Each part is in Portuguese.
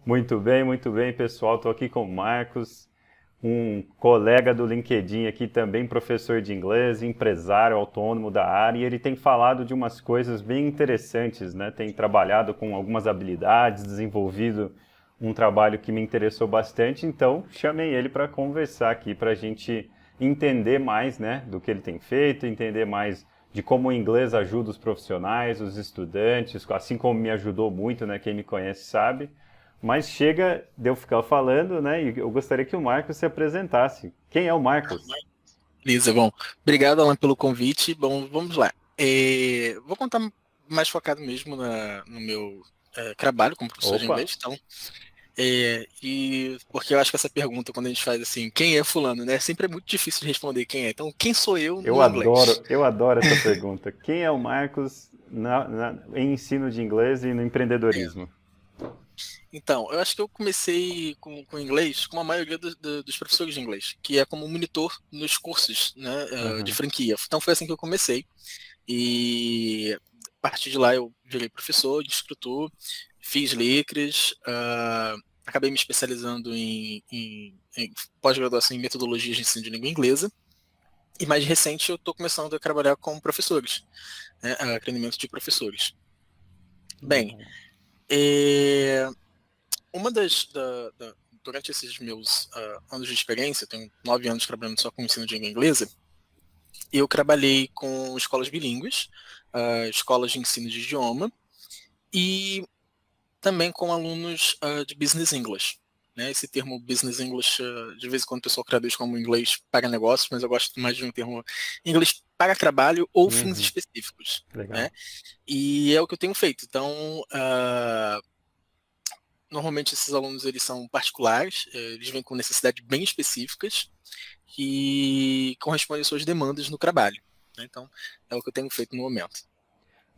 Muito bem, pessoal. Estou aqui com o Marcos, um colega do LinkedIn aqui, também professor de inglês, empresário autônomo da área, e ele tem falado de umas coisas bem interessantes, né? Tem trabalhado com algumas habilidades, desenvolvido um trabalho que me interessou bastante, então chamei ele para conversar aqui, para a gente entender mais, né, do que ele tem feito, entender mais de como o inglês ajuda os profissionais, os estudantes, assim como me ajudou muito, né? Quem me conhece sabe. Mas chega de eu ficar falando, né? E eu gostaria que o Marcos se apresentasse. Quem é o Marcos? Beleza, bom. Obrigado, Alan, pelo convite. Bom, vamos lá. Vou contar mais focado mesmo no meu trabalho como professor de Opa, inglês, então. E porque eu acho que essa pergunta, quando a gente faz assim, quem é fulano, né? Sempre é muito difícil de responder quem é. Então, quem sou eu no inglês? eu adoro essa pergunta. Quem é o Marcos em ensino de inglês e no É, empreendedorismo? Então, eu acho que eu comecei com inglês com a maioria dos professores de inglês, que é como monitor nos cursos, né, de Aham. franquia. Então, foi assim que eu comecei. E a partir de lá eu virei professor, instrutor, fiz letras, acabei me especializando em pós-graduação em metodologias de ensino de língua inglesa. E mais recente eu estou começando a trabalhar com professores, né, treinamento de professores. Bem, Legal. é, uma durante esses meus anos de experiência, eu tenho 9 anos trabalhando só com ensino de língua inglesa, eu trabalhei com escolas bilíngues, escolas de ensino de idioma, e também com alunos de Business English. Né? Esse termo Business English, de vez em quando o pessoal traduz como inglês para negócios, mas eu gosto mais de um termo inglês para trabalho ou fins Uhum. específicos. Né? Legal. E é o que eu tenho feito. Então, normalmente esses alunos eles são particulares, eles vêm com necessidades bem específicas que correspondem às suas demandas no trabalho. Né? Então, é o que eu tenho feito no momento.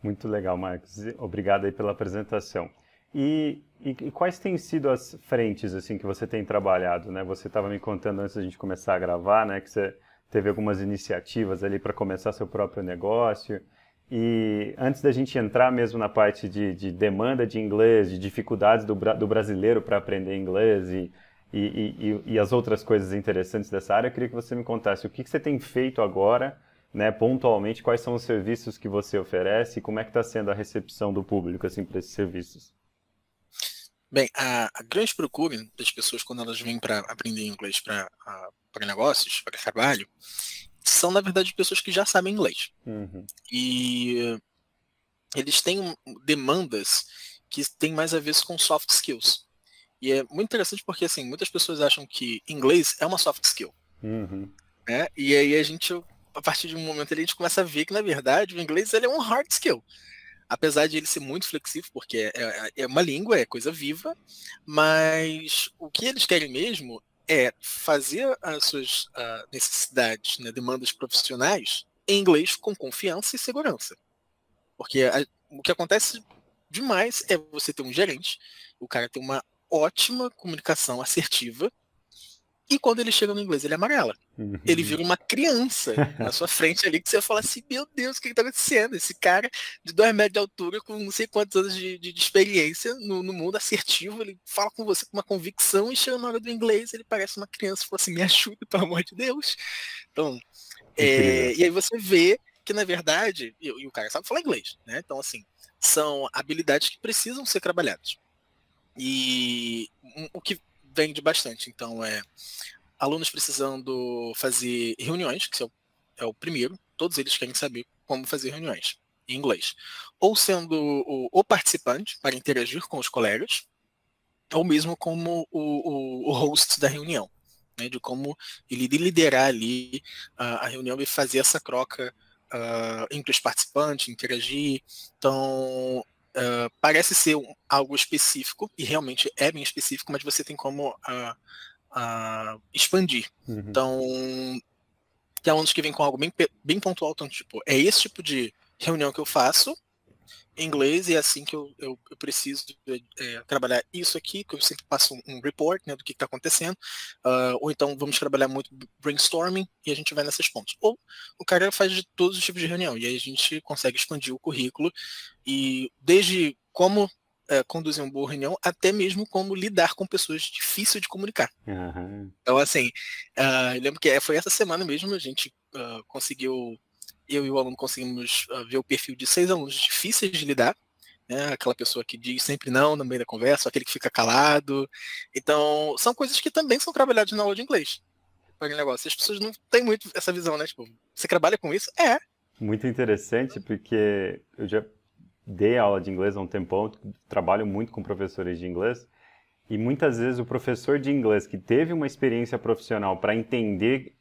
Muito legal, Marcos. Obrigado aí pela apresentação. E quais têm sido as frentes assim que você tem trabalhado, né? Você estava me contando antes da gente começar a gravar, né, que você teve algumas iniciativas ali para começar seu próprio negócio. E antes da gente entrar mesmo na parte de demanda de inglês, de dificuldades do brasileiro para aprender inglês e as outras coisas interessantes dessa área, eu queria que você me contasse o que você tem feito agora, né, pontualmente, quais são os serviços que você oferece e como é que está sendo a recepção do público assim para esses serviços. Bem, a grande procura das pessoas quando elas vêm para aprender inglês para negócios, para trabalho, são, na verdade, pessoas que já sabem inglês. Uhum, E eles têm demandas que têm mais a ver com soft skills. E é muito interessante porque, assim, muitas pessoas acham que inglês é uma soft skill. uhum, Né? E aí a partir de um momento ali, a gente começa a ver que, na verdade, o inglês ele é um hard skill. Apesar de ele ser muito flexível, porque é uma língua, é coisa viva, mas o que eles querem mesmo é fazer as suas necessidades, né, demandas profissionais em inglês com confiança e segurança. Porque o que acontece demais é você ter um gerente, o cara tem uma ótima comunicação assertiva, e quando ele chega no inglês, ele amarela. Ele uhum. vira uma criança na sua frente ali, que você fala assim, meu Deus, o que está acontecendo? Esse cara de 2 metros de altura, com não sei quantos anos de experiência no mundo assertivo, ele fala com você com uma convicção e chega na hora do inglês, ele parece uma criança, fala assim, me ajuda, pelo amor de Deus. Então, Incrível. e aí você vê que, na verdade, e o cara sabe falar inglês, né? Então, assim, são habilidades que precisam ser trabalhadas. E o que vende bastante, então, alunos precisando fazer reuniões, que é o primeiro, todos eles querem saber como fazer reuniões em inglês. Ou sendo o participante, para interagir com os colegas, ou mesmo como o host da reunião, né, de como ele liderar ali a reunião e fazer essa troca entre os participantes, interagir. Então, parece ser algo específico, e realmente é bem específico, mas você tem como expandir. Uhum. Então, tem alunos que vêm com algo bem pontual, então, tipo, é esse tipo de reunião que eu faço em inglês e é assim que eu preciso trabalhar isso aqui, que eu sempre passo um report, né, do que está acontecendo, ou então vamos trabalhar muito brainstorming e a gente vai nessas pontas. Ou o cara faz de todos os tipos de reunião e aí a gente consegue expandir o currículo e desde como conduzir uma boa reunião, até mesmo como lidar com pessoas difíceis de comunicar. Aham. Então, assim, eu lembro que foi essa semana mesmo, a gente conseguiu, eu e o aluno conseguimos ver o perfil de 6 alunos difíceis de lidar, né? Aquela pessoa que diz sempre não no meio da conversa, aquele que fica calado. Então, são coisas que também são trabalhadas na aula de inglês. Aquele negócio. As pessoas não têm muito essa visão, né? Tipo, você trabalha com isso? Muito interessante, porque eu já dei aula de inglês há um tempão, trabalho muito com professores de inglês, e muitas vezes o professor de inglês que teve uma experiência profissional para entender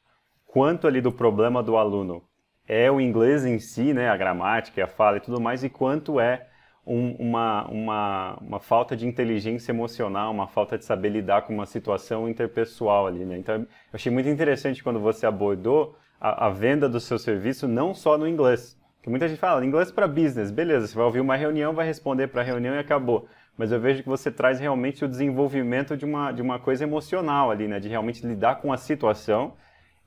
quanto ali do problema do aluno é o inglês em si, né, a gramática, a fala e tudo mais, e quanto é uma falta de inteligência emocional, uma falta de saber lidar com uma situação interpessoal ali, né? Então, eu achei muito interessante quando você abordou a venda do seu serviço não só no inglês. Porque muita gente fala, inglês para business, beleza, você vai ouvir uma reunião, vai responder para a reunião e acabou. Mas eu vejo que você traz realmente o desenvolvimento de uma coisa emocional ali, né? De realmente lidar com a situação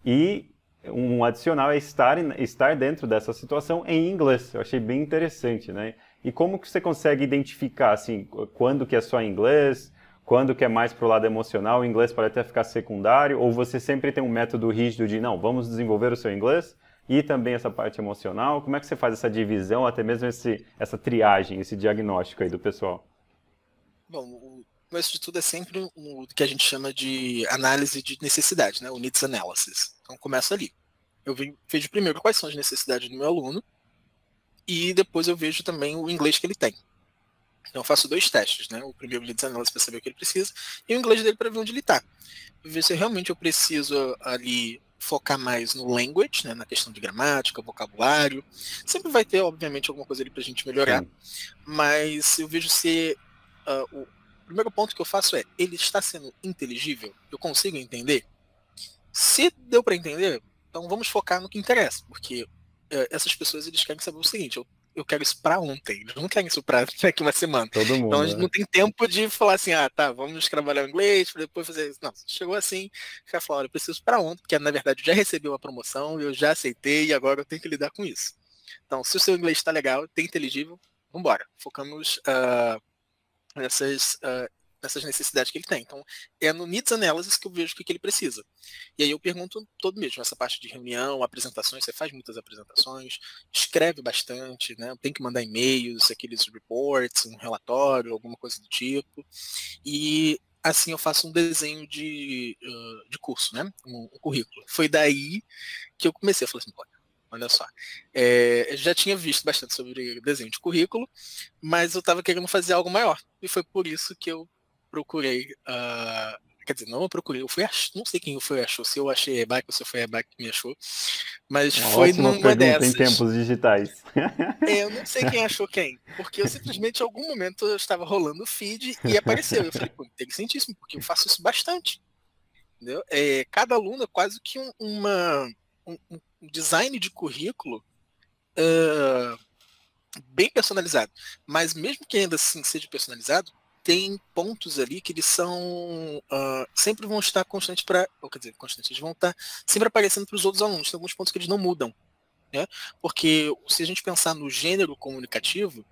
e um adicional é estar dentro dessa situação em inglês. Eu achei bem interessante, né? E como que você consegue identificar, assim, quando que é só inglês, quando que é mais pro lado emocional, o inglês pode até ficar secundário, ou você sempre tem um método rígido de, não, vamos desenvolver o seu inglês e também essa parte emocional? Como é que você faz essa divisão, até mesmo essa triagem, esse diagnóstico aí do pessoal? Bom, o começo de tudo é sempre o que a gente chama de análise de necessidade, né? O Needs Analysis. Então, começa ali. Vejo primeiro quais são as necessidades do meu aluno, e depois eu vejo também o inglês que ele tem. Então eu faço 2 testes, né? O primeiro Leads Analysis para saber o que ele precisa e o inglês dele para ver onde ele está. Ver se realmente eu preciso ali focar mais no language, né? Na questão de gramática, vocabulário. Sempre vai ter, obviamente, alguma coisa ali para a gente melhorar, Sim. mas eu vejo se o primeiro ponto que eu faço é, ele está sendo inteligível? Eu consigo entender? Se deu para entender, então vamos focar no que interessa, porque essas pessoas eles querem saber o seguinte: eu quero isso para ontem, eles não querem isso para daqui uma semana. Todo Então a mundo, gente não né? tem tempo de falar assim, tá, vamos trabalhar o inglês para depois fazer isso. Não, chegou assim, já falou, olha, eu preciso para ontem, porque na verdade eu já recebi uma promoção, eu já aceitei e agora eu tenho que lidar com isso. Então, se o seu inglês está legal, tem inteligível, vamos embora. Focamos nessas, nessas necessidades que ele tem. Então, é no Needs Analysis que eu vejo o que ele precisa. E aí eu pergunto todo mesmo, essa parte de reunião, apresentações, você faz muitas apresentações, escreve bastante, né? Tem que mandar e-mails, aqueles reports, um relatório, alguma coisa do tipo. E assim eu faço um desenho de curso, né? Um currículo. Foi daí que eu comecei, eu falei assim, olha só, eu já tinha visto bastante sobre desenho de currículo, mas eu estava querendo fazer algo maior. E foi por isso que eu procurei, quer dizer, não eu procurei, eu fui não sei quem foi achou, se eu achei a Rebaque ou se foi a Rebaque que me achou, mas Uma foi ótima numa pergunta em dessas. tempos digitais. Eu não sei quem achou quem, porque eu simplesmente em algum momento eu estava rolando o feed e apareceu. Eu falei, pô, interessantíssimo, porque eu faço isso bastante. Entendeu? Cada aluno é quase que um design de currículo bem personalizado. Mas mesmo que ainda assim seja personalizado, tem pontos ali que eles são sempre vão estar constantes para, quer dizer, constantes, eles vão estar sempre aparecendo para os outros alunos. Tem alguns pontos que eles não mudam, né? Porque se a gente pensar no gênero comunicativo,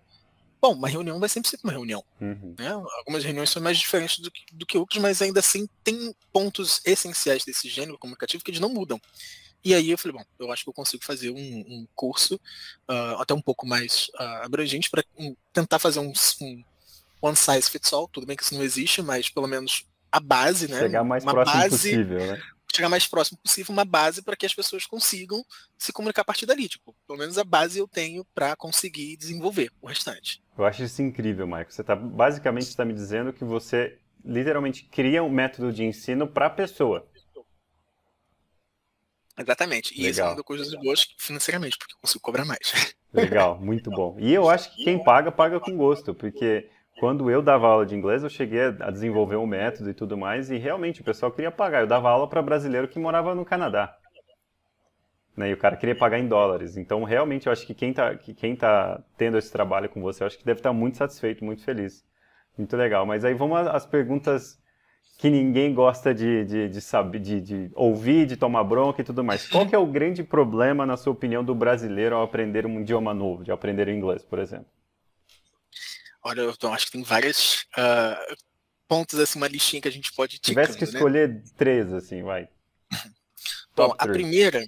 bom, uma reunião vai sempre ser uma reunião. Uhum. Né? Algumas reuniões são mais diferentes do que outras, mas ainda assim tem pontos essenciais desse gênero comunicativo que eles não mudam. E aí eu falei, bom, eu acho que eu consigo fazer um curso até um pouco mais abrangente para tentar fazer um one size fits all. Tudo bem que isso não existe, mas pelo menos a base, né? Chegar mais Uma próximo base, possível, né? chegar mais próximo possível, uma base para que as pessoas consigam se comunicar a partir dali. Tipo, pelo menos a base eu tenho para conseguir desenvolver o restante. Eu acho isso incrível, Michael. Você basicamente está me dizendo que você literalmente cria um método de ensino para a pessoa. Exatamente. E isso é uma Legal, das coisas boas financeiramente, porque eu consigo cobrar mais. legal, muito bom. E eu acho que quem paga, paga com gosto, porque quando eu dava aula de inglês, eu cheguei a desenvolver um método e tudo mais, e realmente o pessoal queria pagar. Eu dava aula para brasileiro que morava no Canadá, né? E o cara queria pagar em dólares. Então, realmente, eu acho que quem tá tendo esse trabalho com você, eu acho que deve estar muito satisfeito, muito feliz. Muito legal. Mas aí vamos às perguntas que ninguém gosta de saber, de ouvir, de tomar bronca e tudo mais. Qual que é o grande problema, na sua opinião, do brasileiro ao aprender um idioma novo, de aprender o inglês, por exemplo? Olha, eu acho que tem vários pontos, assim, uma listinha que a gente pode ir Tivesse que ticando, né? escolher três, assim, vai. Bom, Top a 3. primeira,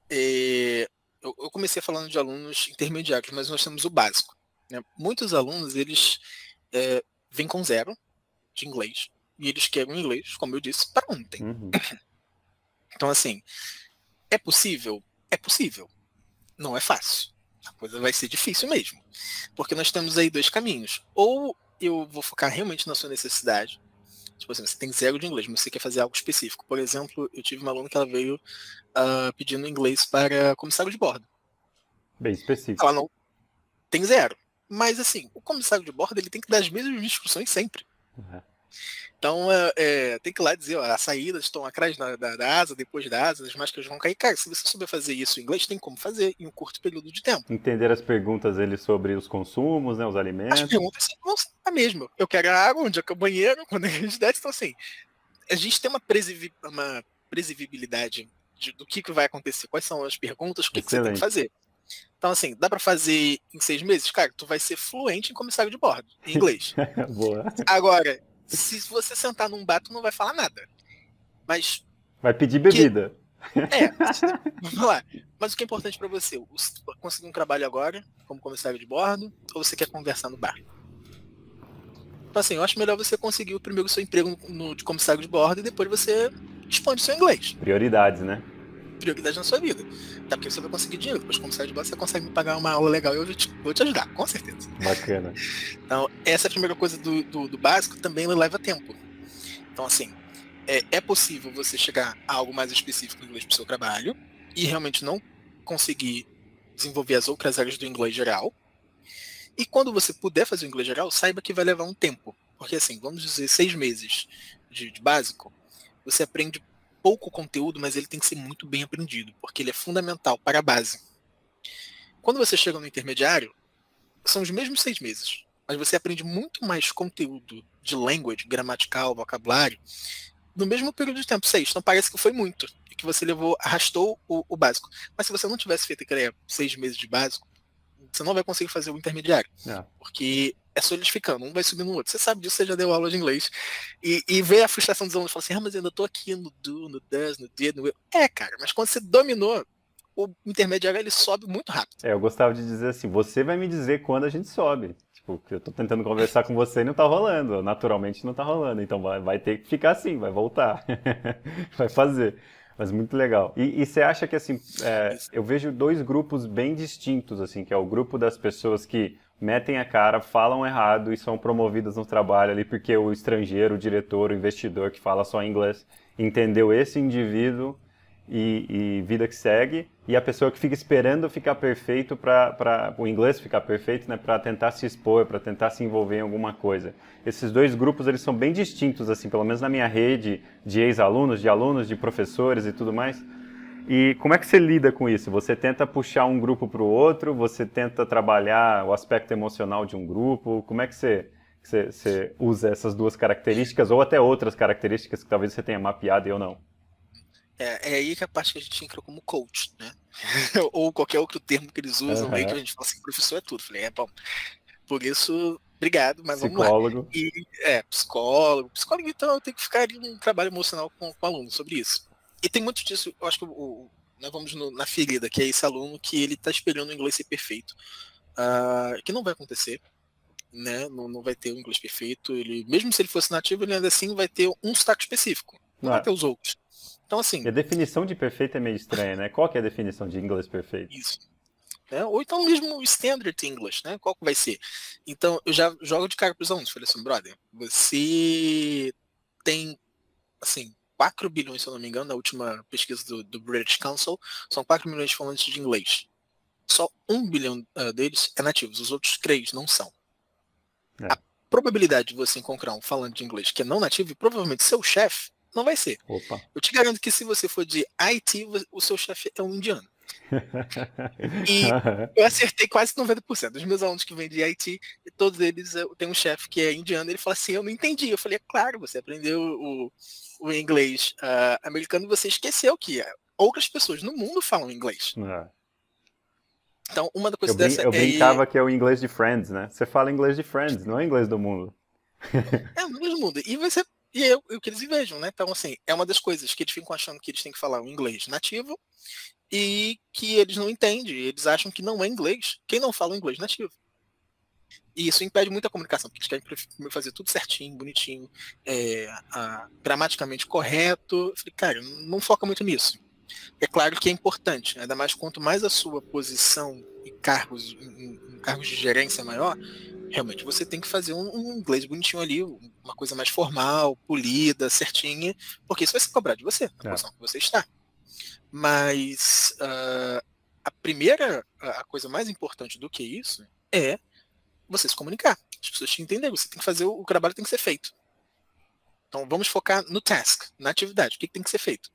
eu comecei falando de alunos intermediários, mas nós temos o básico, né? Muitos alunos, eles vêm com zero de inglês, e eles querem inglês, como eu disse, para ontem. Uhum. Então, assim, é possível? É possível. Não é fácil. A coisa vai ser difícil mesmo. Porque nós temos aí dois caminhos. Ou eu vou focar realmente na sua necessidade. Tipo assim, você tem zero de inglês, mas você quer fazer algo específico. Por exemplo, eu tive uma aluna que ela veio pedindo inglês para comissário de bordo. Bem específico. Ela não tem zero. Mas assim, o comissário de bordo ele tem que dar as mesmas instruções sempre. Uhum. Então, tem que ir lá dizer, ó, as saídas estão atrás da asa, depois da asa, as máscaras vão cair. Cara, se você souber fazer isso em inglês, tem como fazer em um curto período de tempo. Entender as perguntas dele sobre os consumos, né, os As alimentos. perguntas vão ser a mesma. Eu quero a água, onde é que é o banheiro, quando é que a gente desce. Então, assim, a gente tem uma previsibilidade do que vai acontecer, quais são as perguntas, o que você tem que Excelente. fazer. Então, assim, dá para fazer em 6 meses? Cara, tu vai ser fluente em comissário de bordo, em inglês. Boa. Agora, se você sentar num bar, tu não vai falar nada. Mas, Vai pedir que bebida. vamos lá. Mas o que é importante para você? Conseguir um trabalho agora, como comissário de bordo, ou você quer conversar no bar? Então, assim, eu acho melhor você conseguir primeiro o seu emprego de comissário de bordo e depois você expande o seu inglês. Prioridades, né? Prioridade na sua vida. Até porque você vai conseguir dinheiro. Depois, comissário de bordo, você consegue me pagar uma aula legal e eu vou te ajudar, com certeza. Bacana. Então, essa é a primeira coisa do básico, também leva tempo. Então, assim, é possível você chegar a algo mais específico em inglês para o seu trabalho e realmente não conseguir desenvolver as outras áreas do inglês geral. E quando você puder fazer o inglês geral, saiba que vai levar um tempo. Porque, assim, vamos dizer, 6 meses de básico, você aprende pouco conteúdo, mas ele tem que ser muito bem aprendido, porque ele é fundamental para a base. Quando você chega no intermediário, são os mesmos 6 meses, mas você aprende muito mais conteúdo de language, gramatical, vocabulário, no mesmo período de tempo, 6. Então parece que foi muito, e que você arrastou o básico. Mas se você não tivesse feito aquele 6 meses de básico, você não vai conseguir fazer o intermediário, porque é solidificando, um vai subindo no outro. Você sabe disso, você já deu aula de inglês, e vê a frustração dos alunos, fala assim, mas eu ainda tô aqui no do, no does, no did, no will. Cara, mas quando você dominou, o intermediário ele sobe muito rápido. Eu gostava de dizer assim, você vai me dizer quando a gente sobe. Tipo, eu tô tentando conversar com você e não tá rolando. Naturalmente não tá rolando. Então vai ter que ficar assim, vai voltar. Vai fazer. Mas muito legal. E você acha que, assim, eu vejo dois grupos bem distintos, assim, que é o grupo das pessoas que metem a cara, falam errado e são promovidas no trabalho ali porque o estrangeiro, o diretor, o investidor que fala só inglês entendeu esse indivíduo e vida que segue, e a pessoa que fica esperando ficar perfeito para o inglês ficar perfeito, né, para tentar se expor, para tentar se envolver em alguma coisa. Esses dois grupos eles são bem distintos, assim, pelo menos na minha rede de ex-alunos, de alunos, de professores e tudo mais. E como é que você lida com isso? Você tenta puxar um grupo para o outro? Você tenta trabalhar o aspecto emocional de um grupo? Como é que você usa essas duas características ou até outras características que talvez você tenha mapeado e eu não? É aí que a parte que a gente entra como coach, né? Ou qualquer outro termo que eles usam aí, que a gente fala assim, professor é tudo. Falei, bom, por isso, obrigado, mas vamos lá. Psicólogo. E psicólogo, então eu tenho que ficar em um trabalho emocional com o aluno sobre isso. E tem muito disso, eu acho que nós vamos na ferida, que é esse aluno que ele está esperando o inglês ser perfeito, que não vai acontecer, né? Não vai ter o inglês perfeito. Ele, mesmo se ele fosse nativo, ele ainda assim vai ter um sotaque específico, não vai ter os outros. Então, assim. E a definição de perfeito é meio estranha, né? Qual que é a definição de inglês perfeito? Isso. Ou então mesmo o Standard English, né? Qual que vai ser? Então, eu já jogo de cara para os alunos. Falei assim, brother, você tem, assim, 4 bilhões, se eu não me engano, na última pesquisa do British Council, são 4 milhões de falantes de inglês. Só 1 bilhão deles é nativos, os outros 3 não são. A probabilidade de você encontrar um falante de inglês que é não nativo, e provavelmente seu chefe, não vai ser. Opa. Eu te garanto que se você for de IT, o seu chefe é um indiano. E eu acertei quase 90%. Dos meus alunos que vêm de IT, todos eles têm um chefe que é indiano, ele fala assim, eu não entendi. Eu falei, é claro, você aprendeu o inglês americano e você esqueceu que outras pessoas no mundo falam inglês. Então, uma da coisa dessa Eu é... brincava que é o inglês de Friends, né? Você fala inglês de Friends, não é inglês do mundo. É, no mesmo mundo. E você... E é o que eles invejam, né? Então, assim, é uma das coisas que eles ficam achando que eles têm que falar o inglês nativo e que eles não entendem. Eles acham que não é inglês quem não fala o inglês nativo. E isso impede muito a comunicação, porque eles querem fazer tudo certinho, bonitinho, gramaticamente correto. Eu falei, cara, não foca muito nisso. É claro que é importante, ainda mais quanto mais a sua posição e cargos, em cargos de gerência maior, realmente você tem que fazer um inglês bonitinho ali, uma coisa mais formal, polida, certinha, porque isso vai se cobrar de você, na É. posição que você está. Mas a primeira, a coisa mais importante do que isso é você se comunicar. As pessoas te entenderem, você tem que fazer, o trabalho tem que ser feito. Então vamos focar no task, na atividade, o que tem que ser feito.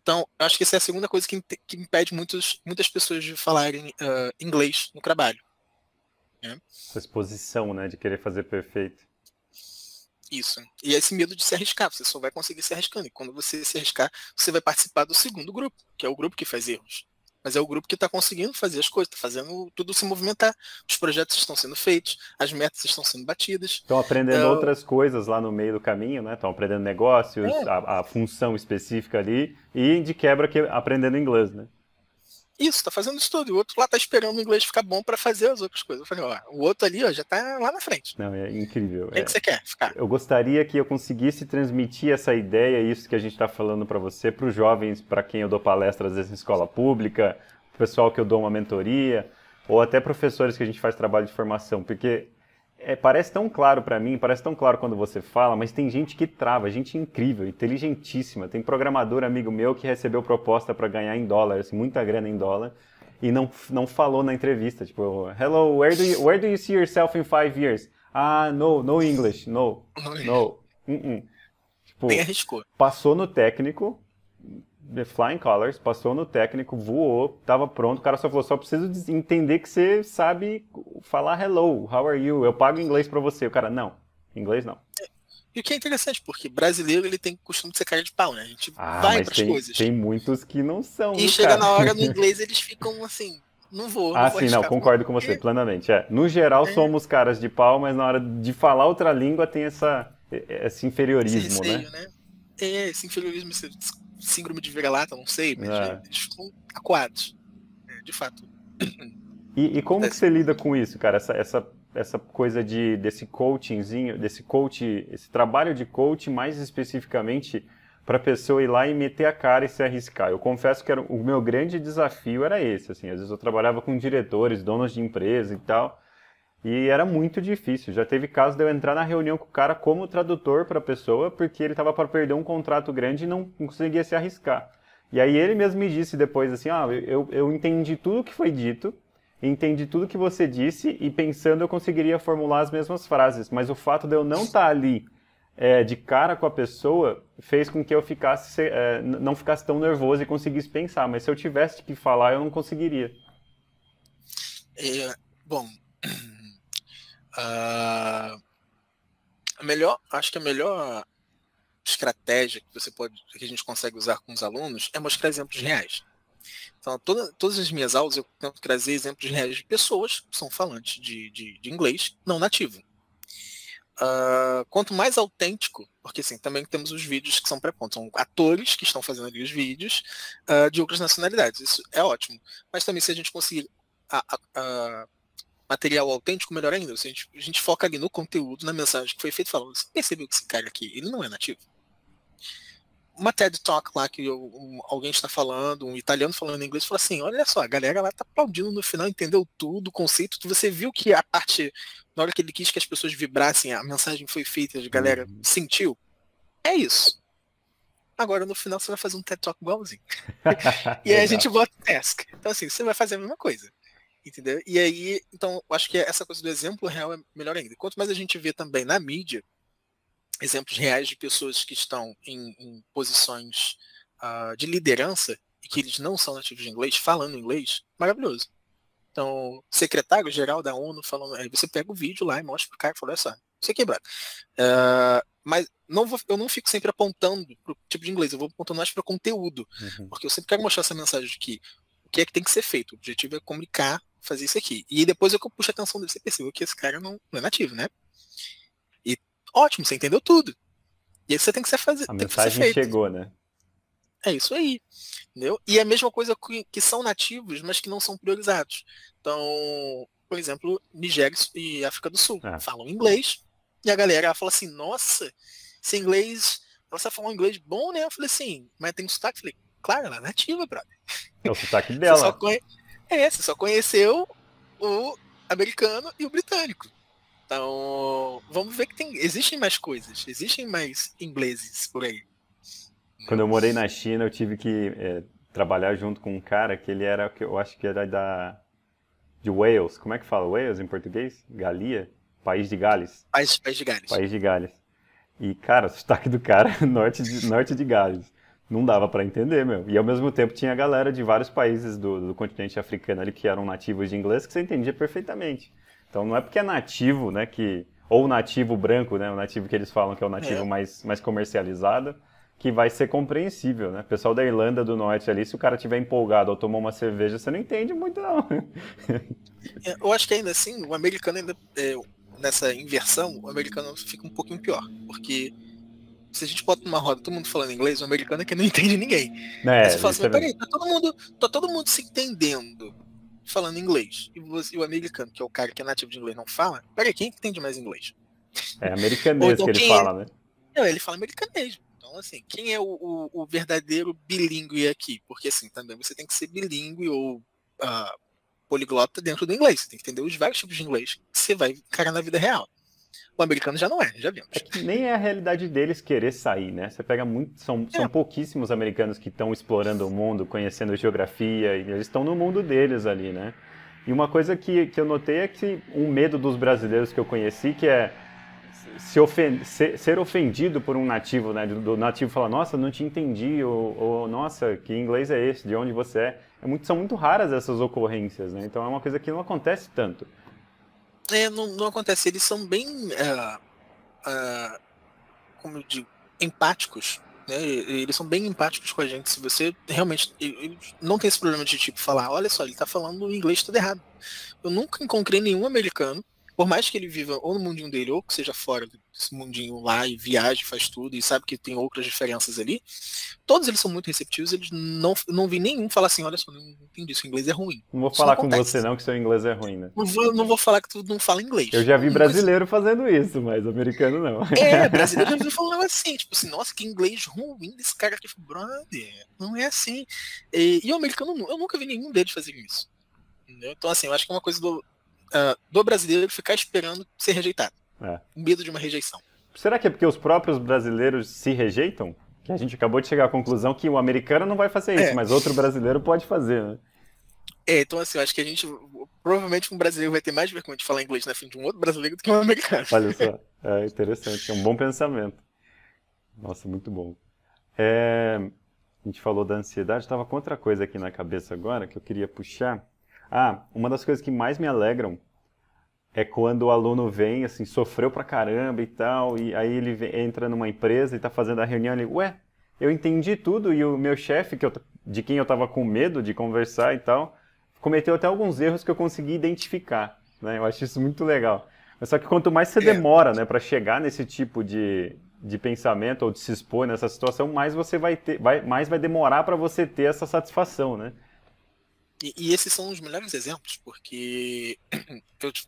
Então, eu acho que essa é a segunda coisa que impede muitas pessoas de falarem inglês no trabalho. Né? Essa exposição, né, de querer fazer perfeito. Isso. E esse medo de se arriscar, você só vai conseguir se arriscando. E quando você se arriscar, você vai participar do segundo grupo, que é o grupo que faz erros. Mas é o grupo que está conseguindo fazer as coisas, está fazendo tudo se movimentar. Os projetos estão sendo feitos, as metas estão sendo batidas. Estão aprendendo outras coisas lá no meio do caminho, né? Estão aprendendo negócios, É, a função específica ali, e de quebra que aprendendo inglês, né? isso, tá fazendo isso tudo. E o outro lá tá esperando o inglês ficar bom para fazer as outras coisas. Eu falei, ó, o outro ali, ó, já tá lá na frente. Não, é incrível. O que, que você quer ficar? Eu gostaria que eu conseguisse transmitir essa ideia, isso que a gente está falando para você, para os jovens, para quem eu dou palestra às vezes em escola pública, o pessoal que eu dou uma mentoria, ou até professores que a gente faz trabalho de formação, porque parece tão claro para mim, parece tão claro quando você fala, mas tem gente que trava, gente incrível, inteligentíssima. Tem programador amigo meu que recebeu proposta para ganhar em dólar, assim, muita grana em dólar, e não falou na entrevista, tipo, hello, where do you see yourself in 5 years? Ah, no English, no. Nem Tipo, arriscou. passou no técnico, The Flying Colors, passou no técnico, voou, tava pronto, o cara só falou, só preciso entender que você sabe falar hello, how are you, eu pago inglês pra você. O cara, não, inglês não. E o que é interessante, porque brasileiro ele tem costume de ser cara de pau, né? A gente Ah, vai mas para as coisas. tem muitos que não são, E viu, chega cara? na hora no inglês, eles ficam assim, não Ah, vou sim, não, arriscar. concordo com você, Porque plenamente. No geral, é somos caras de pau, mas na hora de falar outra língua tem esse esse inferiorismo, né? receio, né? É, esse inferiorismo, esse síndrome de vira-lata, não sei, mas Ah. eles ficam acuados. De fato. E como que Acontece. você lida com isso, cara? Essa coisa desse coachingzinho, esse trabalho de coach mais especificamente para a pessoa ir lá e meter a cara e se arriscar. Eu confesso que o meu grande desafio era esse, assim, às vezes eu trabalhava com diretores, donos de empresa e tal, e era muito difícil. Já teve caso de eu entrar na reunião com o cara como tradutor para a pessoa, porque ele estava para perder um contrato grande e não conseguia se arriscar. E aí ele mesmo me disse depois assim, eu entendi tudo o que foi dito, entendi tudo que você disse e pensando eu conseguiria formular as mesmas frases, mas o fato de eu não estar ali de cara com a pessoa fez com que eu não ficasse tão nervoso e conseguisse pensar, mas se eu tivesse que falar eu não conseguiria. Bom, acho que a melhor estratégia que a gente consegue usar com os alunos é mostrar exemplos reais. Então, todas as minhas aulas eu tento trazer exemplos reais de pessoas que são falantes de inglês não nativo. Quanto mais autêntico, porque assim, também temos os vídeos que são pré-pontos, são atores que estão fazendo ali os vídeos de outras nacionalidades, isso é ótimo. Mas também se a gente conseguir material autêntico, melhor ainda. A gente foca ali no conteúdo, na mensagem que foi feita, falando, você percebeu que esse cara aqui, ele não é nativo? Uma TED Talk lá que alguém está falando, um italiano falando inglês, falou assim, olha só, a galera lá tá aplaudindo no final, entendeu tudo, o conceito, você viu que a parte, na hora que ele quis que as pessoas vibrassem, a mensagem foi feita, a galera sentiu? É isso. Agora no final você vai fazer um TED Talk igualzinho. E aí a gente Legal. bota o task. Então assim, você vai fazer a mesma coisa. Entendeu? E aí, então, acho que essa coisa do exemplo real é melhor ainda. Quanto mais a gente vê também na mídia, exemplos reais de pessoas que estão em posições de liderança e que eles não são nativos de inglês, falando inglês, maravilhoso. Então, secretário-geral da ONU falando, aí você pega o vídeo lá e mostra pro cara e fala, olha só, isso aqui, brother. Mas eu não fico sempre apontando pro tipo de inglês, eu vou apontando mais para conteúdo, Uhum. porque eu sempre quero mostrar essa mensagem de que que é que tem que ser feito. O objetivo é comunicar, fazer isso aqui. E depois é que eu puxo a atenção dele, você percebeu que esse cara não é nativo, né? E ótimo, você entendeu tudo. E aí você tem que A tem que ser mensagem feito. chegou, né? É isso aí. Entendeu? E é a mesma coisa que são nativos, mas que não são priorizados. Então, por exemplo, Nigéria e África do Sul Ah, falam inglês, e a galera fala assim, nossa, esse inglês, você fala um inglês bom, né? Eu falei assim, mas tem um sotaque? Eu falei, claro, ela é nativa, brother. é o sotaque Você só, dela. você só conheceu o americano e o britânico. Então, vamos ver que existem mais coisas, existem mais ingleses por aí. Quando Entendeu? eu morei na China, eu tive que trabalhar junto com um cara que ele era, eu acho que era de Wales. Como é que fala Wales em português? Galia? País de Gales. País de Gales. País de Gales. E, cara, o sotaque do cara é norte de Gales. Não dava pra entender, meu. E ao mesmo tempo tinha a galera de vários países do continente africano ali que eram nativos de inglês que você entendia perfeitamente. Então não é porque é nativo, né, ou nativo branco, né, o nativo que eles falam que é o nativo É, mais comercializado, que vai ser compreensível, né? O pessoal da Irlanda do Norte ali, se o cara tiver empolgado ou tomar uma cerveja, você não entende muito não. eu acho que ainda assim, o americano ainda, nessa inversão, o americano fica um pouquinho pior. Porque se a gente bota numa roda todo mundo falando inglês, o americano é que não entende ninguém. Aí você É, fala assim, isso é mas peraí, verdade. tá todo mundo se entendendo falando inglês. E o americano, que é o cara que é nativo de inglês, não fala, peraí, quem entende mais inglês? É Ou americanês então que ele quem é. fala, né? Não, ele fala americanês. Então, assim, quem é o verdadeiro bilíngue aqui? Porque, assim, também você tem que ser bilíngue ou poliglota dentro do inglês. Você tem que entender os vários tipos de inglês que você vai encarar na vida real. O americano já não é, já É vimos. que nem é a realidade deles querer sair, né? Você pega muito, são É, pouquíssimos americanos que estão explorando o mundo, conhecendo geografia, e eles estão no mundo deles ali, né? E uma coisa que eu notei é que um medo dos brasileiros que eu conheci, que é ser ofendido por um nativo, né? Do nativo falar, nossa, não te entendi, ou nossa, que inglês é esse, de onde você é? São muito raras essas ocorrências, né? Então é uma coisa que não acontece tanto. não acontece. Eles são bem, como eu digo, empáticos. Né? Eles são bem empáticos com a gente. Se você realmente não tem esse problema de tipo falar, olha só, ele tá falando o inglês tudo errado. Eu nunca encontrei nenhum americano, por mais que ele viva ou no mundinho dele, ou que seja fora desse mundinho lá e viaje, faz tudo e sabe que tem outras diferenças ali. Todos eles são muito receptivos, eles não vi nenhum falar assim, olha só, não entendi, seu inglês é ruim. Não vou Isso não falar com você acontece. não que seu inglês é ruim, né? Não vou falar que tu não fala Eu inglês. já vi Nunca. brasileiro fazendo isso, mas americano não. Brasileiro já viu falando assim, tipo assim, nossa, que inglês ruim desse cara aqui, brother, não é assim. E o americano, eu nunca vi nenhum deles fazer isso. Entendeu? Então, assim, eu acho que é uma coisa do brasileiro ficar esperando ser rejeitado. É. Medo de uma rejeição. Será que é porque os próprios brasileiros se rejeitam? Que a gente acabou de chegar à conclusão que o americano não vai fazer isso, É, mas outro brasileiro pode fazer, né? então assim, eu acho que a gente, provavelmente um brasileiro vai ter mais vergonha de falar inglês na frente de um outro brasileiro do que um americano. Olha só, é interessante, é um bom pensamento. Nossa, muito bom. A gente falou da ansiedade, estava com outra coisa aqui na cabeça agora que eu queria puxar. Ah, uma das coisas que mais me alegram é quando o aluno vem, assim, sofreu pra caramba e tal, e aí ele entra numa empresa e tá fazendo a reunião e ele, ué, eu entendi tudo e o meu chefe, de quem eu tava com medo de conversar e tal, cometeu até alguns erros que eu consegui identificar, né? Eu acho isso muito legal. Mas só que quanto mais você É. demora, né, para chegar nesse tipo de pensamento ou de se expor nessa situação, mais você mais vai demorar para você ter essa satisfação, né? E esses são os melhores exemplos, porque,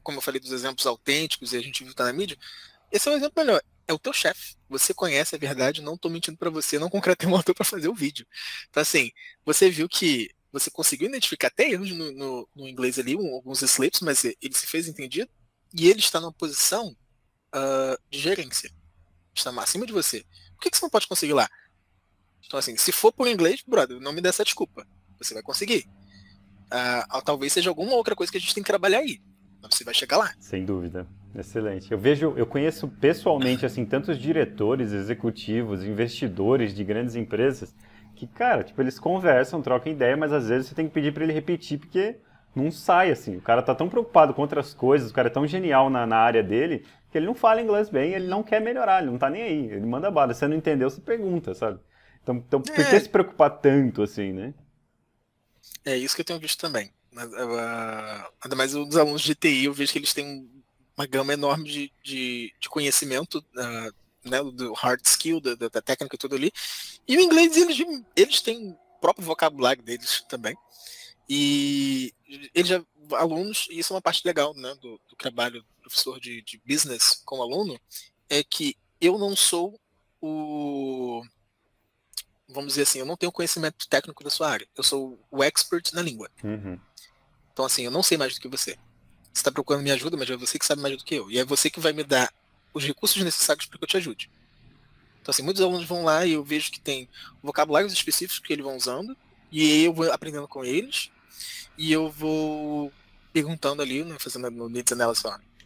como eu falei dos exemplos autênticos e a gente viu tá na mídia, esse é um exemplo melhor. É o teu chefe. Você conhece a verdade, não tô mentindo pra você, não concretei um autor pra fazer o vídeo. Então, assim, você viu que você conseguiu identificar até erros no inglês ali, alguns slips, mas ele se fez entendido, e ele está numa posição de gerência. Está acima de você. Por que você não pode conseguir lá? Então, assim, se for por inglês, brother, não me dê essa desculpa. Você vai conseguir. Talvez seja alguma outra coisa que a gente tem que trabalhar aí. Mas você vai chegar lá. Sem dúvida. Excelente. Eu conheço pessoalmente assim tantos diretores, executivos, investidores de grandes empresas que, cara, tipo, eles conversam, trocam ideia, mas às vezes você tem que pedir para ele repetir porque não sai assim. O cara tá tão preocupado com outras coisas, o cara é tão genial na área dele que ele não fala inglês bem, ele não quer melhorar, ele não tá nem aí, ele manda bala. Se você não entendeu, você pergunta, sabe? Então por que É, se preocupar tanto assim, né? É isso que eu tenho visto também. Ainda mais os alunos de TI, eu vejo que eles têm uma gama enorme de conhecimento, né, do hard skill, da técnica e tudo ali. E o inglês, eles têm o próprio vocabulário deles também. E eles já, alunos, e isso é uma parte legal, né, do trabalho do professor de business com aluno, é que eu não sou vamos dizer assim, eu não tenho conhecimento técnico da sua área. Eu sou o expert na língua. Uhum. Então, assim, eu não sei mais do que você. Você está procurando minha ajuda, mas é você que sabe mais do que eu. E é você que vai me dar os recursos necessários para que eu te ajude. Então, assim, muitos alunos vão lá e eu vejo que tem vocabulários específicos que eles vão usando, e eu vou aprendendo com eles, e eu vou perguntando ali, né, fazendo no Needs Analysis,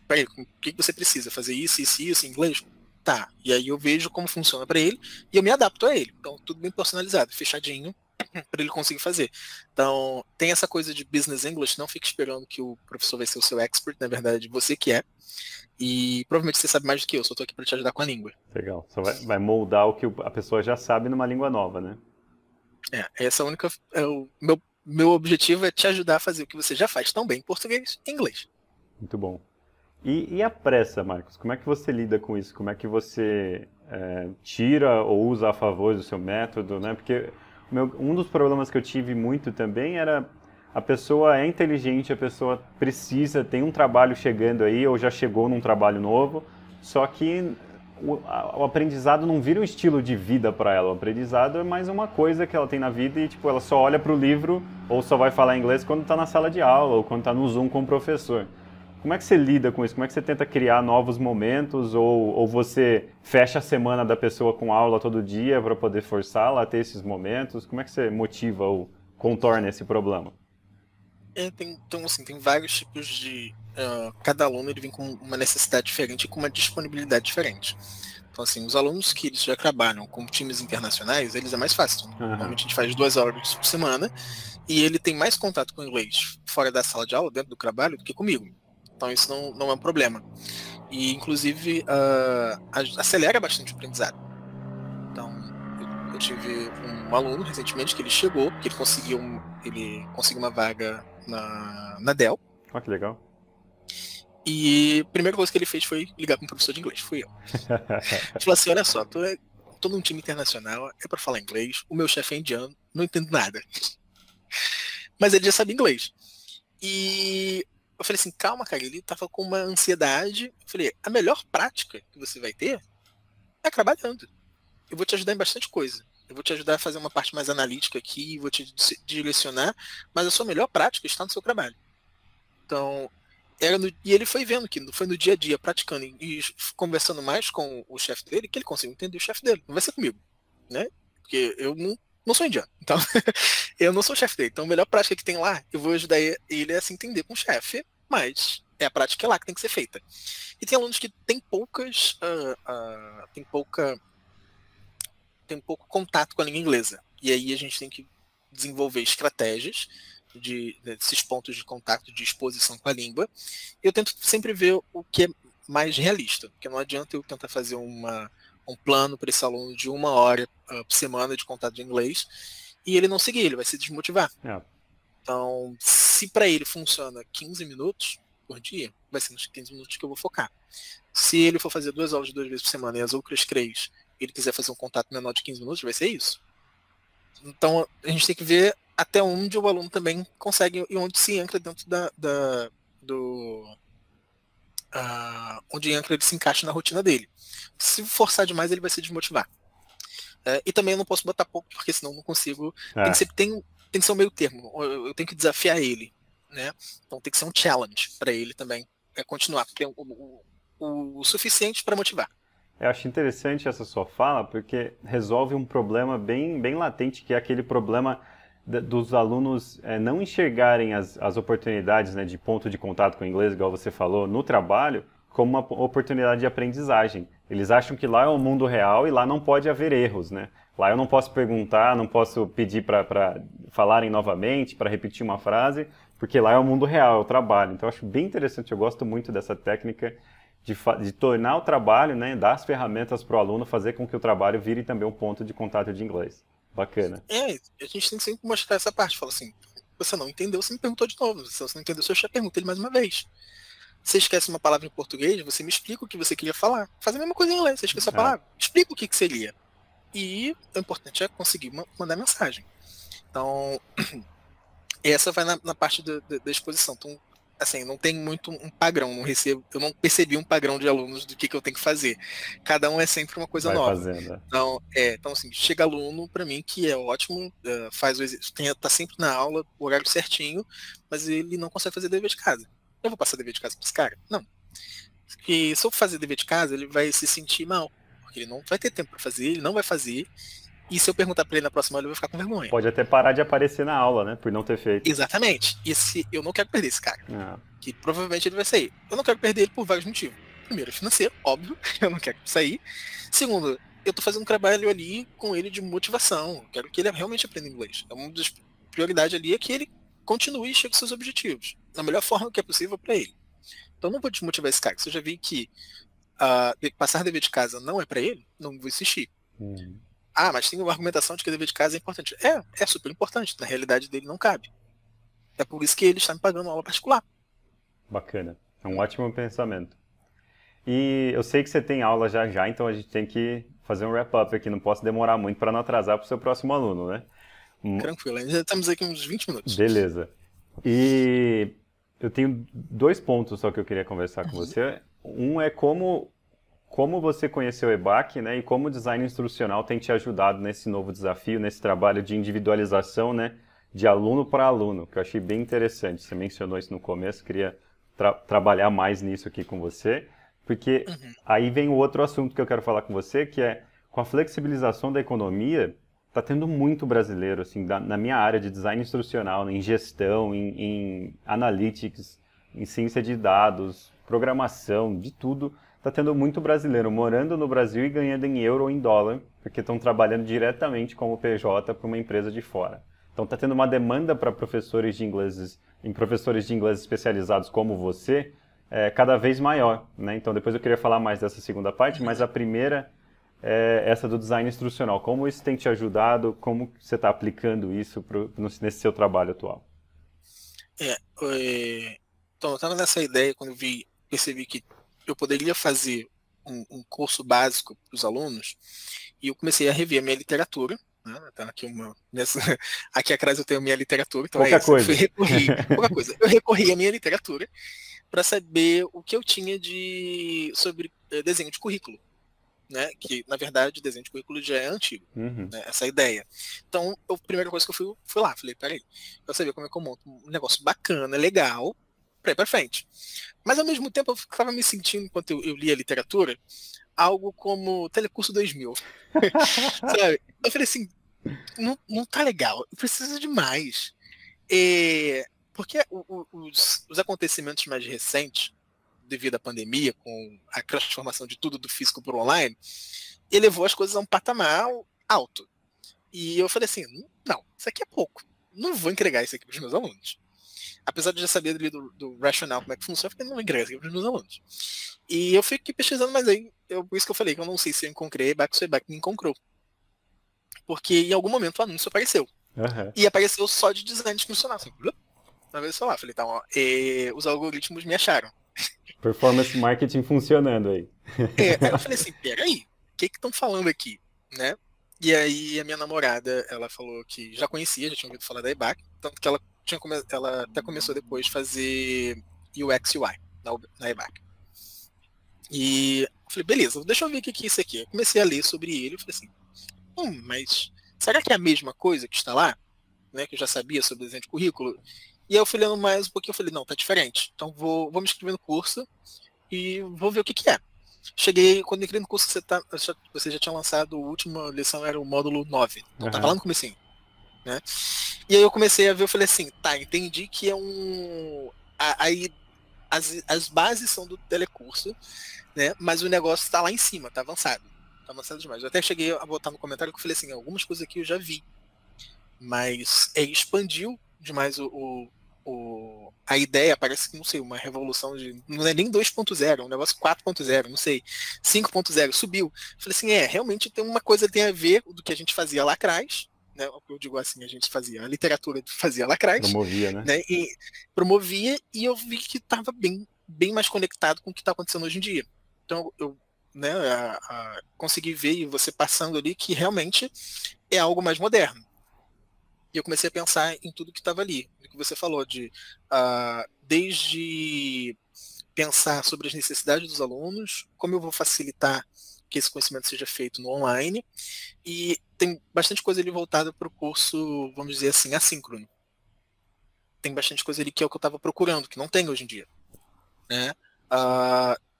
peraí, o que você precisa? Fazer isso em inglês? Tá. E aí eu vejo como funciona para ele, e eu me adapto a ele. Então, tudo bem personalizado, fechadinho, para ele conseguir fazer. Então, tem essa coisa de business English, não fique esperando que o professor vai ser o seu expert, na verdade, você que é. E provavelmente você sabe mais do que eu, só estou aqui para te ajudar com a língua. Legal. Só vai moldar o que a pessoa já sabe numa língua nova, né? Essa é a única. Meu objetivo é te ajudar a fazer o que você já faz tão bem em português e inglês. Muito bom. E a pressa, Marcos? Como é que você lida com isso? Como é que você tira ou usa a favor do seu método, né? Porque um dos problemas que eu tive muito também era a pessoa é inteligente, a pessoa precisa, tem um trabalho chegando aí ou já chegou num trabalho novo, só que o aprendizado não vira um estilo de vida para ela. O aprendizado é mais uma coisa que ela tem na vida e tipo ela só olha para o livro ou só vai falar inglês quando está na sala de aula ou quando está no Zoom com o professor. Como é que você lida com isso? Como é que você tenta criar novos momentos? Ou você fecha a semana da pessoa com aula todo dia para poder forçá-la a ter esses momentos? Como é que você motiva ou contorna esse problema? Então, assim, tem vários tipos de... cada aluno ele vem com uma necessidade diferente e com uma disponibilidade diferente. Então, assim, os alunos que eles já trabalham com times internacionais, eles é mais fácil. Normalmente a gente faz 2 horas por semana e ele tem mais contato com o inglês fora da sala de aula, dentro do trabalho, do que comigo. Então isso não é um problema. E inclusive acelera bastante o aprendizado. Então eu tive um aluno recentemente que ele chegou, que ele conseguiu uma vaga na Dell. Olha que legal. E a primeira coisa que ele fez foi ligar para um professor de inglês, fui eu. Ele falou assim, olha só, tô num time internacional, é para falar inglês, o meu chefe é indiano, não entendo nada. Mas ele já sabe inglês. E eu falei assim, calma, cara, ele tava com uma ansiedade. Eu falei, a melhor prática que você vai ter é trabalhando. Eu vou te ajudar em bastante coisa. Eu vou te ajudar a fazer uma parte mais analítica aqui, vou te direcionar, mas a sua melhor prática está no seu trabalho. Então, e ele foi vendo que foi no dia a dia, praticando e conversando mais com o chefe dele, que ele conseguiu entender o chefe dele. Não vai ser comigo, né? Porque eu não sou indiano. Então, eu não sou o chefe dele. Então, a melhor prática que tem lá, eu vou ajudar ele a se entender com o chefe, mas é a prática lá que tem que ser feita. E tem alunos que têm tem pouco contato com a língua inglesa. E aí a gente tem que desenvolver estratégias desses pontos de contato, de exposição com a língua. Eu tento sempre ver o que é mais realista, porque não adianta eu tentar fazer um plano para esse aluno de 1 hora por semana de contato de inglês e ele não seguir, ele vai se desmotivar. Então, se para ele funciona 15 minutos por dia, vai ser nos 15 minutos que eu vou focar. Se ele for fazer 2 aulas 2 vezes por semana e as outras 3, ele quiser fazer um contato menor de 15 minutos, vai ser isso. Então, a gente tem que ver até onde o aluno também consegue e onde se ancla dentro onde ancla ele se encaixa na rotina dele. Se forçar demais, ele vai se desmotivar. E também eu não posso botar pouco, porque senão eu não consigo. Tem que ser um meio termo. Eu tenho que desafiar ele, né? Então tem que ser um challenge para ele também continuar, porque o suficiente para motivar. Eu acho interessante essa sua fala, porque resolve um problema bem, bem latente, que é aquele problema dos alunos não enxergarem as oportunidades, né, de ponto de contato com o inglês, igual você falou, no trabalho, como uma oportunidade de aprendizagem. Eles acham que lá é o mundo real e lá não pode haver erros, né? Lá eu não posso perguntar, não posso pedir para falarem novamente, para repetir uma frase, porque lá é o mundo real, é o trabalho. Então eu acho bem interessante, eu gosto muito dessa técnica de tornar o trabalho, né, dar as ferramentas para o aluno, fazer com que o trabalho vire também um ponto de contato de inglês. Bacana. A gente tem que sempre mostrar essa parte, fala assim, você não entendeu, você me perguntou de novo. Se você não entendeu, eu já pergunto ele mais uma vez. Você esquece uma palavra em português, você me explica o que você queria falar. Faz a mesma coisa em inglês, você esquece a É, palavra, explica o que seria. E o importante é conseguir mandar mensagem. Então, essa vai na parte da exposição. Então, assim, não tem muito um padrão, eu não percebi um padrão de alunos do que eu tenho que fazer. Cada um é sempre uma coisa vai nova. fazendo. É. Então assim, chega aluno para mim que é ótimo, faz tá sempre na aula, o horário certinho, mas ele não consegue fazer dever de casa. Eu vou passar dever de casa para esse cara? Não. Porque se eu fazer dever de casa, ele vai se sentir mal, porque ele não vai ter tempo para fazer, ele não vai fazer. E se eu perguntar para ele na próxima aula, ele vai ficar com vergonha. Pode até parar de aparecer na aula, né? Por não ter feito. Exatamente. Eu não quero perder esse cara. É. Que provavelmente ele vai sair. Eu não quero perder ele por vários motivos. Primeiro, financeiro, óbvio, eu não quero sair. Segundo, eu tô fazendo um trabalho ali com ele de motivação. Eu quero que ele realmente aprenda inglês. Uma das prioridades ali é que ele continue e chegue aos seus objetivos. Da melhor forma que é possível para ele. Então não vou desmotivar esse cara. Se eu já vi que passar dever de casa não é para ele, não vou insistir. Mas tem uma argumentação de que dever de casa é importante. É super importante. Na realidade dele não cabe. É por isso que ele está me pagando aula particular. Bacana. É um ótimo pensamento. E eu sei que você tem aula já já, então a gente tem que fazer um wrap-up aqui. Não posso demorar muito para não atrasar para o seu próximo aluno, né? Tranquilo, já estamos aqui uns 20 minutos. Beleza. E eu tenho 2 pontos só que eu queria conversar com você. Um é como você conheceu o EBAC, né? E como o design instrucional tem te ajudado nesse novo desafio, nesse trabalho de individualização, né? De aluno para aluno, que eu achei bem interessante. Você mencionou isso no começo, queria trabalhar mais nisso aqui com você, porque aí vem o outro assunto que eu quero falar com você, que é, com a flexibilização da economia, está tendo muito brasileiro, assim, na minha área de design instrucional, em gestão, em analytics, em ciência de dados, programação, de tudo, está tendo muito brasileiro morando no Brasil e ganhando em euro ou em dólar, porque estão trabalhando diretamente como PJ para uma empresa de fora. Então está tendo uma demanda para professores de inglês especializados como você, cada vez maior, né? Então depois eu queria falar mais dessa segunda parte, mas a primeira é essa do design instrucional. Como isso tem te ajudado? Como você está aplicando isso nesse seu trabalho atual? Então eu estava nessa ideia quando percebi que eu poderia fazer um curso básico para os alunos, e eu comecei a rever a minha literatura. Tá aqui atrás eu tenho a minha literatura, então pouca coisa. Pouca coisa. Eu recorri à minha literatura para saber o que eu tinha sobre desenho de currículo, né? Que na verdade o desenho de currículo já é antigo, né? Essa ideia. Então a primeira coisa que eu fui lá, falei, peraí, eu sabia como é que eu monto um negócio bacana, legal, para ir para frente. Mas ao mesmo tempo eu ficava me sentindo, enquanto eu lia a literatura, algo como Telecurso 2000. Sabe? Eu falei assim, não tá legal, eu preciso de mais. Porque os acontecimentos mais recentes, devido à pandemia, com a transformação de tudo do físico para o online, elevou as coisas a um patamar alto. E eu falei assim, não, isso aqui é pouco. Não vou entregar isso aqui para os meus alunos. Apesar de já saber do racional como é que funciona, eu falei, não vou entregar isso aqui para os meus alunos. E eu fiquei pesquisando, mas aí, por isso que eu falei que eu não sei se eu encontrei EBAC ou se o EBAC me encontrou. Porque em algum momento o anúncio apareceu. E apareceu só de design funcional. Assim, apareceu lá, falei, tá, os algoritmos me acharam. Performance marketing funcionando aí. Aí eu falei assim, peraí, o que estão falando aqui, né? E aí a minha namorada, ela falou que já conhecia, já tinha ouvido falar da EBAC, tanto que ela até começou depois a fazer UX UI na EBAC. E eu falei, beleza, deixa eu ver o que é isso aqui. Eu comecei a ler sobre ele e falei assim, mas será que é a mesma coisa que está lá? Né, que eu já sabia sobre desenho de currículo? E aí eu fui lendo mais um pouquinho, eu falei, não, tá diferente. Então vou me inscrever no curso e vou ver o que é. Cheguei, quando entrei no curso, você já tinha lançado, a última lição era o módulo 9. Então tava lá no comecinho. Né? E aí eu comecei a ver, eu falei assim, tá, entendi que é aí as bases são do telecurso, né? Mas o negócio tá lá em cima, tá avançado. Tá avançado demais. Eu até cheguei a botar no comentário que eu falei assim, algumas coisas aqui eu já vi. Mas expandiu demais a ideia, parece que, não sei, uma revolução não é nem 2.0, é um negócio 4.0, não sei, 5.0, subiu. Falei assim, realmente tem uma coisa que tem a ver do que a gente fazia lá atrás, né? Eu digo assim, a gente fazia, a literatura fazia lacrais, Promovia, né? E promovia, e eu vi que estava bem mais conectado com o que está acontecendo hoje em dia. Então eu né, consegui ver e você passando ali que realmente é algo mais moderno. E eu comecei a pensar em tudo que estava ali, o que você falou, desde pensar sobre as necessidades dos alunos, como eu vou facilitar que esse conhecimento seja feito no online, e tem bastante coisa ali voltada para o curso, vamos dizer assim, assíncrono. Tem bastante coisa ali que é o que eu estava procurando, que não tem hoje em dia. Né?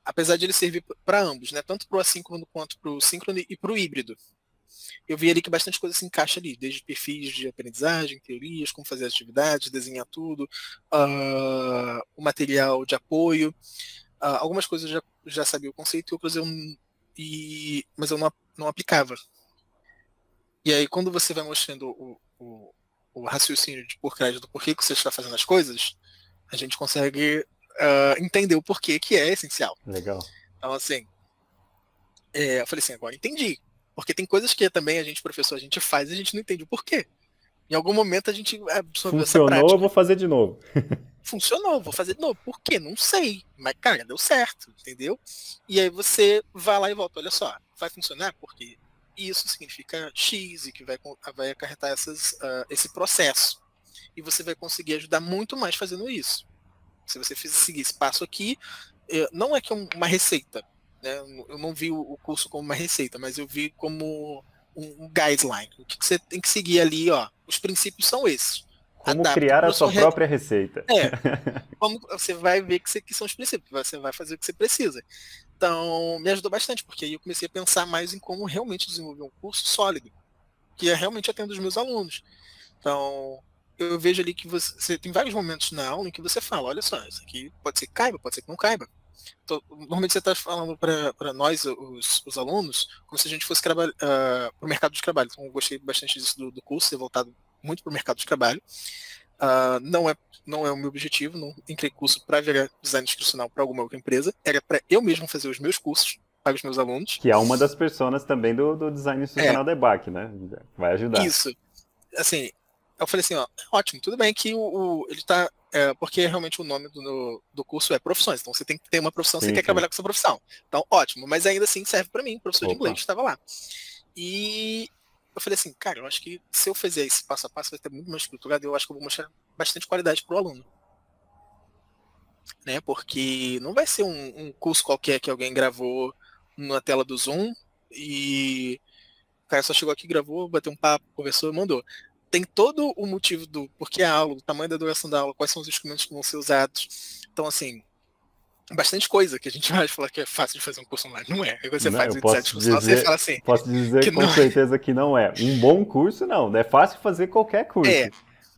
Apesar de ele servir para ambos, né? Tanto para o assíncrono quanto para o síncrono e para o híbrido. Eu vi ali que bastante coisa se encaixa ali, desde perfis de aprendizagem, teorias, como fazer as atividades, desenhar tudo, o material de apoio. Algumas coisas eu já sabia o conceito, outras mas eu não aplicava. E aí, quando você vai mostrando o raciocínio por trás do porquê que você está fazendo as coisas, a gente consegue entender o porquê que é essencial. Legal. Então, assim, eu falei assim, agora entendi. Porque tem coisas que também a gente, professor, a gente faz e a gente não entende o porquê. Em algum momento a gente absorveu essa prática. Funcionou, eu vou fazer de novo. Funcionou, vou fazer de novo. Por quê? Não sei. Mas, cara, deu certo, entendeu? E aí você vai lá e volta. Olha só, vai funcionar porque isso significa X e que vai acarretar esse processo. E você vai conseguir ajudar muito mais fazendo isso. Se você seguir esse passo aqui, não é que é uma receita. Né? Eu não vi o curso como uma receita, mas eu vi como um guideline. O que você tem que seguir ali, ó. Os princípios são esses. Como criar a sua própria receita. Como você vai ver que são os princípios, você vai fazer o que você precisa. Então, me ajudou bastante, porque aí eu comecei a pensar mais em como realmente desenvolver um curso sólido, que realmente atenda os meus alunos. Então, eu vejo ali que você tem vários momentos na aula em que você fala, olha só, isso aqui pode ser que caiba, pode ser que não caiba. Então, normalmente você está falando para nós, os alunos, como se a gente fosse para o mercado de trabalho. Então, eu gostei bastante disso do curso, ser voltado muito para o mercado de trabalho. Não é o meu objetivo, não entrei curso para virar design institucional para alguma outra empresa, era para eu mesmo fazer os meus cursos para os meus alunos. Que é uma das personas também do design institucional da EBAC, né? Vai ajudar. Isso. Assim, eu falei assim, ó, ótimo, tudo bem que ele está porque realmente o nome do curso é profissões, então você tem que ter uma profissão, você quer trabalhar com essa profissão. Então, ótimo, mas ainda assim serve para mim, professor de inglês, estava lá. E eu falei assim, cara, eu acho que se eu fizer esse passo a passo vai ter muito mais estruturado e eu acho que eu vou mostrar bastante qualidade para o aluno. Né? Porque não vai ser um curso qualquer que alguém gravou na tela do Zoom e o cara só chegou aqui, gravou, bateu um papo, conversou e mandou. Tem todo o motivo do porquê a aula, do tamanho da duração da aula, quais são os instrumentos que vão ser usados. Então, assim, bastante coisa que a gente vai falar que é fácil de fazer um curso online. Não é. Aí você faz o design institucional, você fala assim. Posso dizer com certeza que não é. Um bom curso, não. É fácil fazer qualquer curso.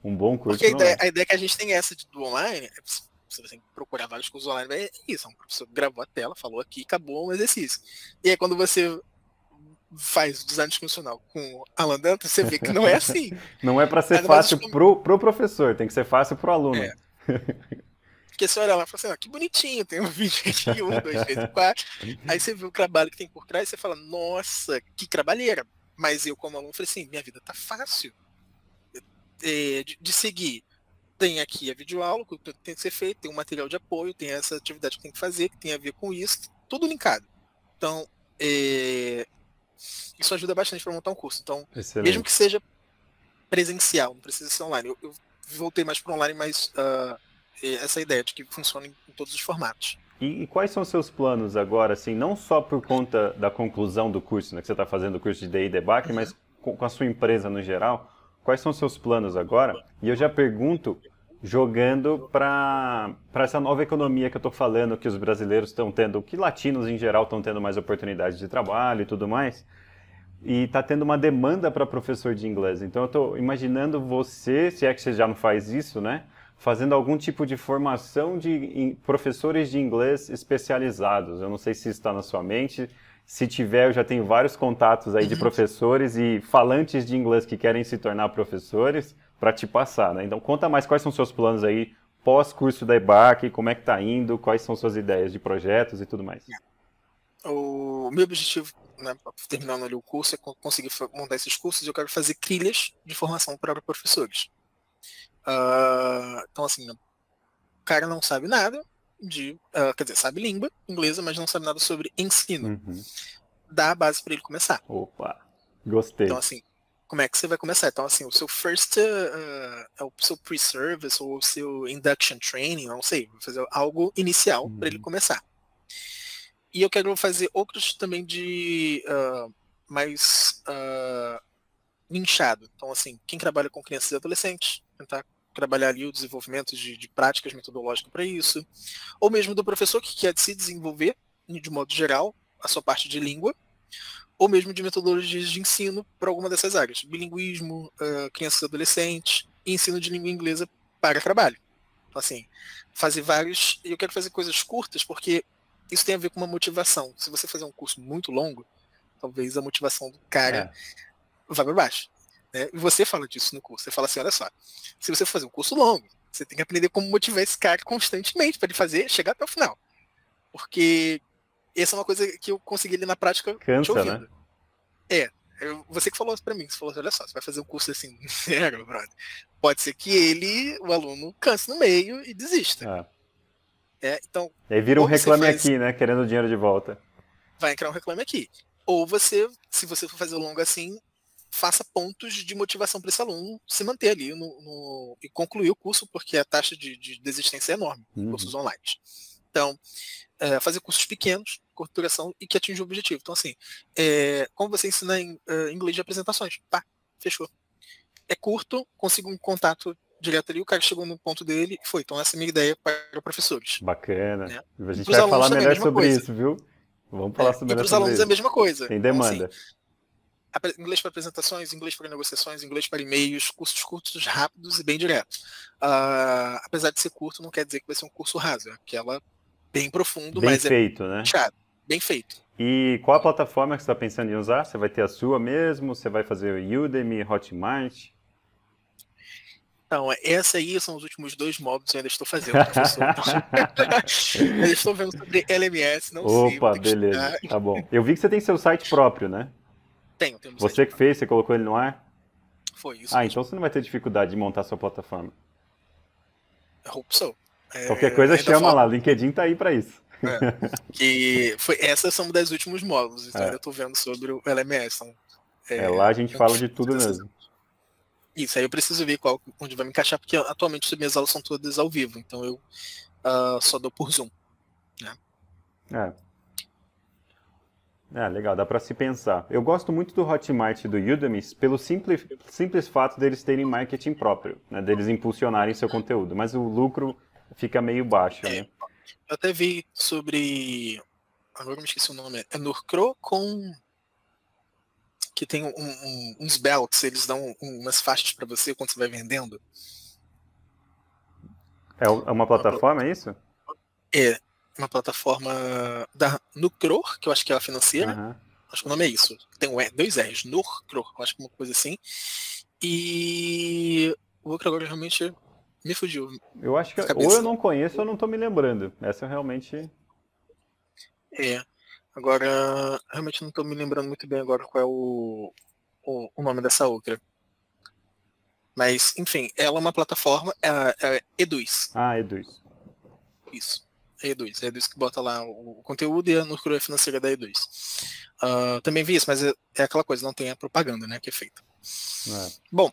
Um bom curso porque não é. A ideia que a gente tem essa do online, você tem que procurar vários cursos online, é isso. Um professor gravou a tela, falou aqui, acabou um exercício. E aí quando você faz o design institucional com Alan Dantas, você vê que não é assim. Não é para ser fácil pro professor, tem que ser fácil pro aluno. Porque você olha lá e fala assim, que bonitinho, tem um vídeo aqui, 1, 2, 3, 4. Aí você vê o trabalho que tem por trás e você fala, nossa, que trabalheira. Mas eu, como aluno, falei assim, minha vida tá fácil de seguir. Tem aqui a videoaula, que tem que ser feito, tem um material de apoio, tem essa atividade que tem que fazer, que tem a ver com isso, tudo linkado. Então, isso ajuda bastante para montar um curso. Então, excelente. Mesmo que seja presencial, não precisa ser online. Eu voltei mais para online, mas essa ideia de que funciona em todos os formatos. E quais são os seus planos agora, assim, não só por conta da conclusão do curso, né, que você está fazendo o curso de DI EBAC, mas com a sua empresa no geral, quais são os seus planos agora? E eu já pergunto, jogando para essa nova economia que eu estou falando, que os brasileiros estão tendo, que latinos em geral estão tendo mais oportunidades de trabalho e tudo mais, e está tendo uma demanda para professor de inglês. Então eu estou imaginando você, se é que você já não faz isso, né, fazendo algum tipo de formação de professores de inglês especializados. Eu não sei se isso está na sua mente. Se tiver, eu já tenho vários contatos aí de professores e falantes de inglês que querem se tornar professores para te passar, né? Então conta mais quais são os seus planos aí pós-curso da EBAC, como é que está indo, quais são suas ideias de projetos e tudo mais. O meu objetivo né, terminando ali o curso, é conseguir montar esses cursos, eu quero fazer trilhas de formação para professores. Então, assim, o cara não sabe nada quer dizer, sabe língua inglesa, mas não sabe nada sobre ensino. Uhum. Dá a base para ele começar. Opa, Então, gostei. assim, como é que você vai começar? Então, assim, o seu o seu pre-service ou o seu induction training, não sei, vou fazer algo inicial para ele Uhum. começar. E eu quero fazer outros também de mais nichado. Então, assim, quem trabalha com crianças e adolescentes, tentar trabalhar ali o desenvolvimento de práticas metodológicas para isso. Ou mesmo do professor que quer se desenvolver, de modo geral, a sua parte de língua, ou mesmo de metodologias de ensino para alguma dessas áreas. Bilinguismo, crianças e adolescentes, e ensino de língua inglesa para trabalho. Então, assim, fazer vários. E eu quero fazer coisas curtas, porque isso tem a ver com uma motivação. Se você fazer um curso muito longo, talvez a motivação do cara É, vá para baixo. Né? E você fala disso no curso. Você fala assim: olha só, se você fazer um curso longo, você tem que aprender como motivar esse cara constantemente para ele fazer, chegar até o final. Porque essa é uma coisa que eu consegui ali na prática te cansa, né? ouvindo. Você que falou isso pra mim, você falou assim, olha só, você vai fazer um curso assim, meu brother, pode ser que o aluno, canse no meio e desista. É. Então, E aí vira um ou você reclame faz, aqui, né? Querendo o dinheiro de volta. vai entrar um reclame aqui. Ou você, se você for fazer longo assim, faça pontos de motivação para esse aluno se manter ali e concluir o curso, porque a taxa de desistência é enorme em Uhum. cursos online. Então, fazer cursos pequenos, curta duração e que atinjam o objetivo. Então, assim, como você ensina em inglês de apresentações? Pá, fechou. É curto, consigo um contato direto ali, o cara chegou no ponto dele e foi. Então, essa é a minha ideia para professores. Bacana. Né? A E gente para os vai alunos falar também, a melhor mesma sobre coisa. isso, viu? Vamos falar Né? E melhor para os sobre alunos é a isso. mesma coisa. Tem Então, assim, demanda. inglês para apresentações, inglês para negociações, inglês para e-mails, cursos curtos, rápidos e bem diretos. Apesar de ser curto, não quer dizer que vai ser um curso raso. É aquela bem profundo, Bem mas é feito, né? chato, bem feito. E qual a plataforma que você está pensando em usar? Você vai ter a sua mesmo? Você vai fazer o Udemy, Hotmart? Então, essa aí são os últimos 2 módulos que eu ainda estou fazendo, professor. Então, ainda estou vendo sobre LMS, não sei, vou Opa, ter que beleza. estudar. Tá bom. Eu vi que você tem seu site próprio, né? Tenho um site Você que próprio. fez, você colocou ele no ar? Foi isso Ah, mesmo. então você não vai ter dificuldade de montar sua plataforma. I hope so. Qualquer coisa Ainda chama lá, falta. o LinkedIn tá aí para isso. Essas são das últimos módulos, então É, ainda estou vendo sobre o LMS. Então, lá a gente tenho que fala de fazer tudo essas. mesmo. Isso, aí eu preciso ver onde vai me encaixar, porque atualmente as minhas aulas são todas ao vivo, então eu só dou por Zoom. Né? É. Legal, dá para se pensar. Eu gosto muito do Hotmart e do Udemy pelo simples fato deles terem marketing próprio, né, deles impulsionarem seu conteúdo, mas o lucro fica meio baixo, É, né? eu até vi sobre. Agora eu me esqueci o nome. É Nurcro com. Que tem uns belts, eles dão umas faixas para você quando você vai vendendo. É uma Uma pla- plataforma, é isso? É uma plataforma da Nucror, que eu acho que é a financeira. Aham. Acho que o nome é isso. Tem 2 R's, Nurcror, eu acho que é uma coisa assim. E o outro agora realmente me fugiu Eu acho que da ou eu cabeça. não conheço ou eu não tô me lembrando. Essa eu realmente. É. Agora, realmente não estou me lembrando muito bem agora qual é o nome dessa outra. Mas, enfim, ela é uma plataforma, é Eduz. Ah, Eduz. Isso. É Eduz que bota lá o conteúdo e a Nuclear financeira da Eduz. Também vi isso, mas é aquela coisa, não tem a propaganda, né, que é feita. É. Bom,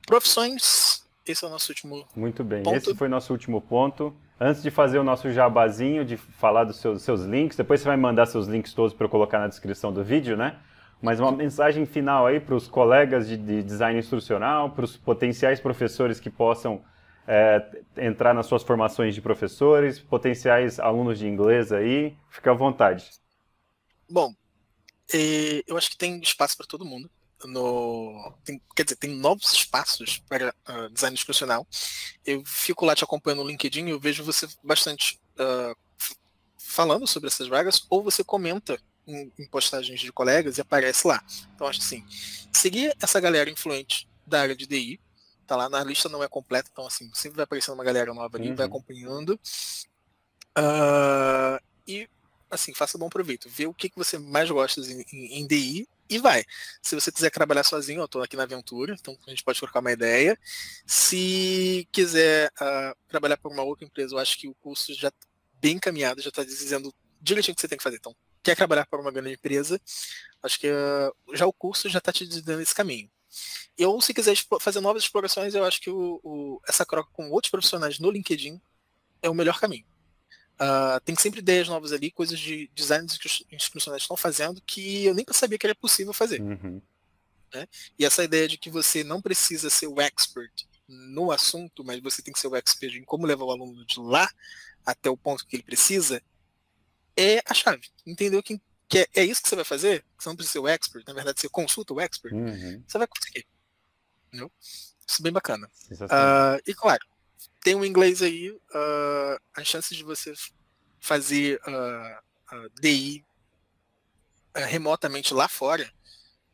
profissões, esse é o nosso último Muito bem. Esse ponto. foi nosso último ponto. Antes de fazer o nosso jabazinho, de falar dos seus links, depois você vai mandar seus links todos para eu colocar na descrição do vídeo, né? Mas uma mensagem final aí para os colegas de design instrucional, para os potenciais professores que possam entrar nas suas formações de professores, potenciais alunos de inglês aí, fica à vontade. Bom, eu acho que tem espaço para todo mundo. Quer dizer, tem novos espaços para design instrucional. Eu fico lá te acompanhando no LinkedIn e eu vejo você bastante falando sobre essas vagas, ou você comenta em postagens de colegas e aparece lá. Então, acho que sim, seguir essa galera influente da área de DI, tá lá, na lista não é completa, então assim, sempre vai aparecendo uma galera nova ali, vai Uhum. acompanhando. E assim, faça bom proveito. Vê o que você mais gosta em DI e vai. Se você quiser trabalhar sozinho, eu estou aqui na aventura, então a gente pode trocar uma ideia. Se quiser trabalhar por uma outra empresa, eu acho que o curso já está bem encaminhado, já está dizendo direitinho o que você tem que fazer. Então, quer trabalhar para uma grande empresa, acho que já o curso já está te dando esse caminho. Ou se quiser fazer novas explorações, eu acho que essa troca com outros profissionais no LinkedIn é o melhor caminho. Tem sempre ideias novas ali, coisas de designs que os institucionais estão fazendo que eu nem sabia que era possível fazer. Uhum. Né? E essa ideia de que você não precisa ser o expert no assunto, mas você tem que ser o expert em como levar o aluno de lá até o ponto que ele precisa, é a chave. Entendeu que é isso que você vai fazer? Você não precisa ser o expert, na verdade você consulta o expert, você vai conseguir. Entendeu? Isso é bem bacana. E claro, tem um inglês aí, as chances de você fazer DI remotamente lá fora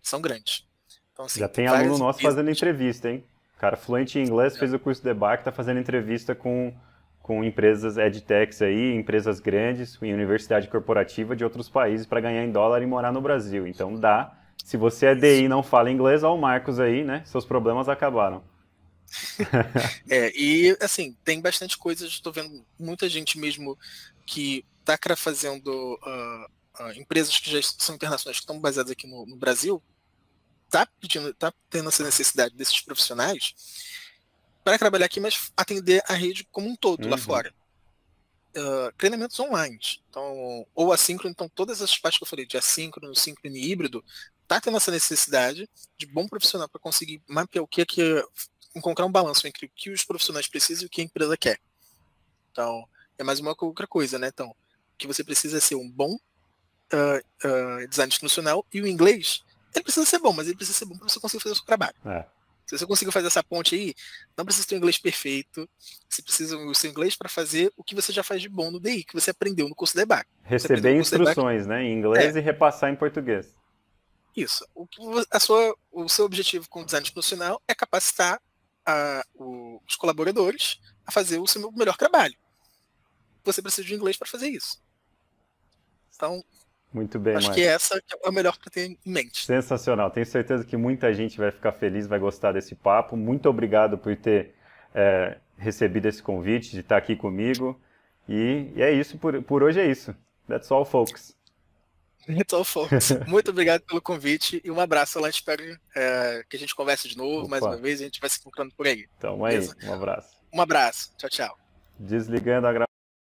são grandes. Então, assim, já tem aluno nosso fazendo entrevista, hein? Cara, fluente em inglês, fez o curso de Debac, tá fazendo entrevista com empresas edtechs aí, empresas grandes, em universidade corporativa de outros países para ganhar em dólar e morar no Brasil. Então dá. Se você é DI e não fala inglês, ó o Marcos aí, né? Seus problemas acabaram. E assim, tem bastante coisas, estou vendo muita gente mesmo que está fazendo empresas que já são internacionais, que estão baseadas aqui no Brasil, tá tendo essa necessidade desses profissionais para trabalhar aqui, mas atender a rede como um todo lá fora. Treinamentos online, então, ou assíncrono, então todas essas partes que eu falei, de assíncrono, síncrono e híbrido, tá tendo essa necessidade de bom profissional para conseguir mapear o que encontrar um balanço entre o que os profissionais precisam e o que a empresa quer. Então, é mais uma outra coisa, né? Então, o que você precisa é ser um bom design institucional, e o inglês, ele precisa ser bom, mas ele precisa ser bom para você conseguir fazer o seu trabalho. Se você conseguir fazer essa ponte aí, não precisa ter um inglês perfeito, você precisa do seu inglês para fazer o que você já faz de bom no DI, que você aprendeu no curso Debac. Receber instruções, né, em inglês e repassar em português. Isso. O seu objetivo com o design institucional é capacitar os colaboradores a fazer o seu melhor trabalho. Você precisa de inglês para fazer isso. Então, muito bem, acho que essa é o melhor para ter em mente. Sensacional. Tenho certeza que muita gente vai ficar feliz, vai gostar desse papo. Muito obrigado por ter recebido esse convite, de estar aqui comigo. E é isso, por hoje é isso. That's all, folks. That's all, folks. Muito obrigado pelo convite e um abraço lá. Espero que a gente converse de novo, mais uma vez, e a gente vai se encontrando por aí. Então, aí, um abraço. Um abraço. Tchau, tchau. Desligando a gravação.